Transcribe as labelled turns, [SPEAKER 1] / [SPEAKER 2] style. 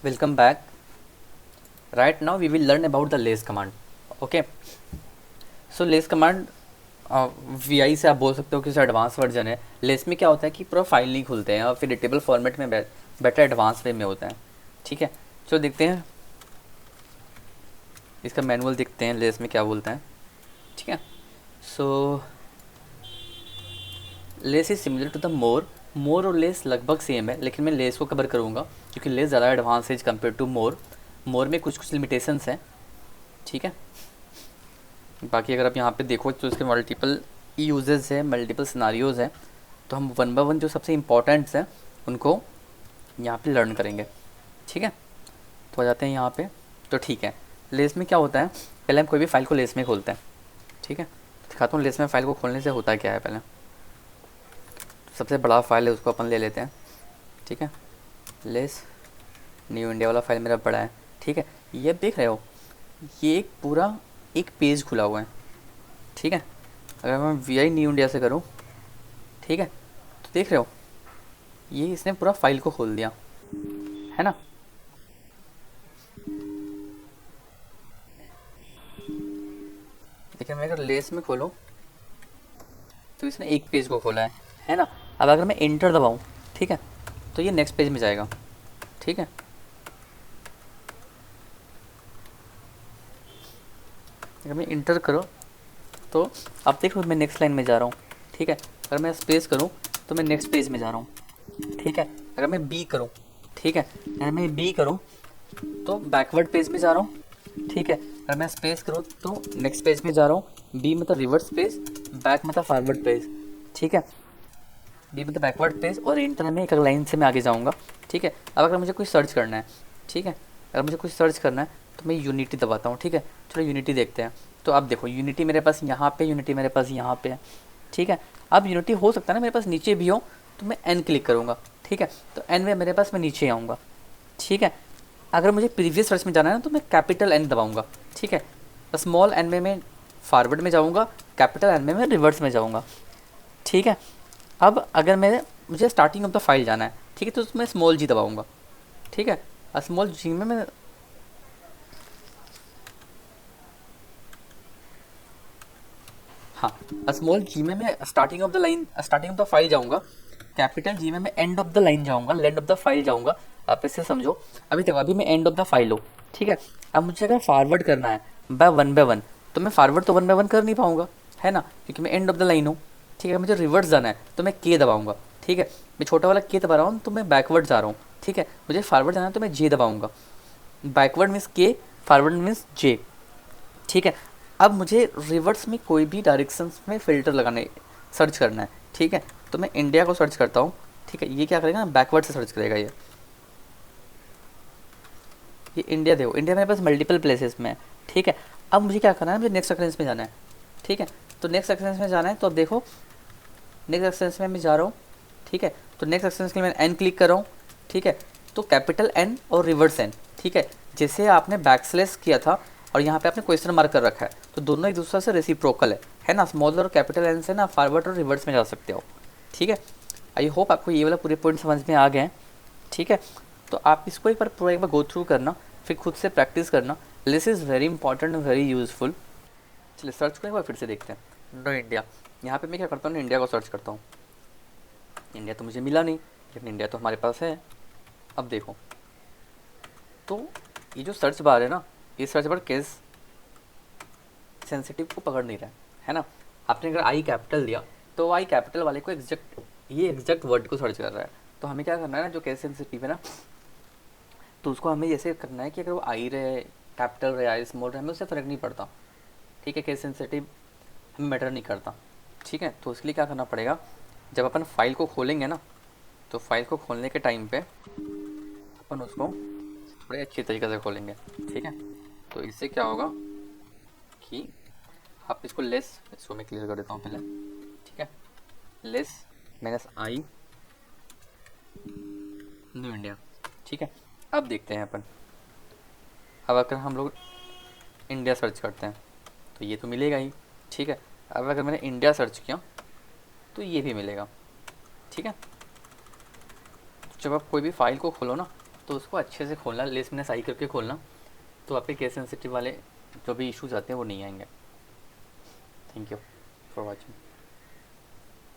[SPEAKER 1] welcome back. Right now we will learn about the lace command. Okay, so lace command वी से आप बोल सकते हो कि एडवांस वर्जन है. लेस में क्या होता है कि पूरा फाइल नहीं खुलते हैं और फिर रिटेबल फॉर्मेट में बेटर एडवांस वे में होता है. ठीक है, चलो देखते हैं इसका मैनुअल, देखते हैं लेस में क्या बोलते हैं. ठीक है, so less is similar to the more और लेस लगभग सेम है, लेकिन मैं लेस को कवर करूँगा क्योंकि लेस ज़्यादा एडवांस है कंपेयर टू मोर में कुछ लिमिटेशंस हैं. ठीक है, बाकी अगर आप यहाँ पे देखो तो इसके मल्टीपल यूजेस है, मल्टीपल सिनारियोज़ हैं, तो हम वन बाय वन जो सबसे इम्पोर्टेंट्स हैं उनको यहाँ पे लर्न करेंगे. ठीक है, तो आ जाते हैं यहाँ पे. तो ठीक है, लेस में क्या होता है, पहले हम कोई भी फाइल को लेस में खोलते हैं. ठीक है, दिखाता हूँ लेस में फ़ाइल को खोलने से होता क्या है. पहले सबसे बड़ा फाइल है उसको अपन ले लेते हैं. ठीक है, लेस न्यू इंडिया वाला फाइल मेरा बड़ा है. ठीक है, ये देख रहे हो, ये एक पूरा एक पेज खुला हुआ है. ठीक है, अगर मैं वी आई न्यू इंडिया से करूँ, ठीक है, तो देख रहे हो ये इसने पूरा फाइल को खोल दिया है ना. लेकिन मैं अगर लेस में खोलूँ तो इसने एक पेज को खोला है ना. अब अगर मैं एंटर दबाऊँ, ठीक है, तो ये नेक्स्ट पेज में जाएगा. ठीक है, अगर मैं इंटर करो तो अब देखो मैं नेक्स्ट लाइन में जा रहा हूँ. ठीक है, अगर मैं स्पेस करूँ तो मैं नेक्स्ट पेज में जा रहा हूँ. ठीक है, अगर मैं बी करूँ, ठीक है, अगर मैं बी करूँ तो बैकवर्ड पेज में जा रहा हूँ. ठीक है, अगर मैं स्पेस करूँ तो नेक्स्ट पेज में जा रहा हूँ. बी मतलब रिवर्स पेज, बैक मतलब फॉरवर्ड पेज. ठीक है, बी मतलब बैकवर्ड पेज और इंटर में एक लाइन से मैं आगे जाऊँगा. ठीक है, अब अगर मुझे कुछ सर्च करना है, ठीक है, अगर मुझे कुछ सर्च करना है तो मैं यूनिटी दबाता हूँ. ठीक है, चलो यूनिटी देखते हैं. तो अब देखो यूनिटी मेरे पास यहाँ पे, यूनिटी मेरे पास यहाँ पे है. ठीक है, अब यूनिटी हो सकता है ना मेरे पास नीचे भी हो, तो मैं एन क्लिक करूँगा. ठीक है, तो एन में मेरे पास मैं नीचे आऊँगा. ठीक है, अगर मुझे प्रीवियस सर्च में जाना है ना तो मैं कैपिटल एन दबाऊँगा. ठीक है, स्मॉल एन में मैं फॉरवर्ड में जाऊँगा, कैपिटल एन में मैं रिवर्स में जाऊँगा. ठीक है, अब अगर मुझे स्टार्टिंग ऑफ द फाइल जाना है, ठीक है, तो उसमें स्मॉल जी दबाऊँगा. ठीक है, स्मॉल जी में मैं हाँ, स्मॉल जी में मैं starting of the line, starting of the file जाऊँगा. कैपिटल जी में मैं एंड ऑफ द लाइन जाऊँगा, एंड ऑफ द फाइल जाऊँगा. आप इसे समझो. अभी देखो, अभी मैं एंड ऑफ द फाइल हूँ. ठीक है, अब मुझे अगर फॉरवर्ड करना है बाय वन, तो मैं फॉरवर्ड तो वन बाय वन कर नहीं पाऊँगा, है ना, क्योंकि मैं एंड ऑफ द लाइन हूँ. ठीक है, मुझे रिवर्स जाना है तो मैं के दबाऊँगा. ठीक है, मैं छोटा वाला के दबा रहा हूँ तो मैं बैकवर्ड जा रहा हूँ. ठीक है, मुझे फॉरवर्ड जाना है तो मैं जे दबाऊँगा. बैकवर्ड मीन्स के, फॉरवर्ड मीन्स जे. ठीक है, अब मुझे रिवर्स में कोई भी डायरेक्शंस में फ़िल्टर लगाने, सर्च करना है. ठीक है, तो मैं इंडिया को सर्च करता हूँ. ठीक है, ये क्या करेगा ना, बैकवर्ड से सर्च करेगा. ये इंडिया देखो, इंडिया मेरे पास मल्टीपल प्लेसेस में है. ठीक है, अब मुझे क्या करना है, मुझे नेक्स्ट रेफरेंस में जाना है. ठीक है, तो नेक्स्ट रेफरेंस में जाना है, तो अब देखो नेक्स्ट रेफरेंस में मैं जा रहा हूँ. ठीक है, तो नेक्स्ट रेफरेंस के लिए मैं एन क्लिक कर रहा हूँ. ठीक है, तो कैपिटल एन और रिवर्स एन. ठीक है, जैसे आपने बैकस्लैश किया था और यहाँ पे आपने क्वेश्चन मार्क कर रखा है, तो दोनों एक दूसरे से रेसिप्रोकल है ना. स्मॉल और कैपिटल एन से ना फॉरवर्ड और रिवर्स में जा सकते हो. ठीक है, आई होप आपको ये वाला पूरे पॉइंट समझ में आ गए हैं. ठीक है, तो आप इसको एक बार गो थ्रू करना, फिर खुद से प्रैक्टिस करना. This is very important and very useful. चलिए सर्च को एक बार फिर से देखते हैं. नो इंडिया, यहाँ पे मैं क्या करता हूँ, इंडिया को सर्च करता हूँ. इंडिया तो मुझे मिला नहीं, लेकिन इंडिया तो हमारे पास है. अब देखो, तो ये जो सर्च बार है ना, ये सर्च बार केस सेंसिटिव को पकड़ नहीं रहा है ना. आपने अगर आई कैपिटल दिया तो आई कैपिटल वाले को एग्जैक्ट वर्ड को सर्च कर रहा है. तो हमें क्या करना है ना, जो केस सेंसिटिव है ना, तो उसको हमें ऐसे करना है कि अगर वो आई रहे, कैपिटल रहे, आई स्मॉल रहे, हमें उससे फ़र्क नहीं पड़ता. ठीक है, केस सेंसिटिव हमें मैटर नहीं करता. ठीक है, तो इसके लिए क्या करना पड़ेगा, जब अपन फाइल को खोलेंगे ना, तो फाइल को खोलने के टाइम पे अपन उसको थोड़े अच्छे तरीके से खोलेंगे. ठीक है, तो इससे क्या होगा कि आप इसको इसको मैं क्लियर कर देता हूँ पहले. ठीक है, less minus I knew India. ठीक है, अब देखते हैं अपन. अब अगर हम लोग इंडिया सर्च करते हैं तो ये तो मिलेगा ही. ठीक है, अब अगर मैंने इंडिया सर्च किया तो ये भी मिलेगा. ठीक है, जब आप कोई भी फाइल को खोलो ना, तो उसको अच्छे से खोलना, लेसनेस आई करके खोलना, तो आपके केस सेंसिटिव वाले जो भी इश्यूज आते हैं वो नहीं आएंगे। Thank you for watching.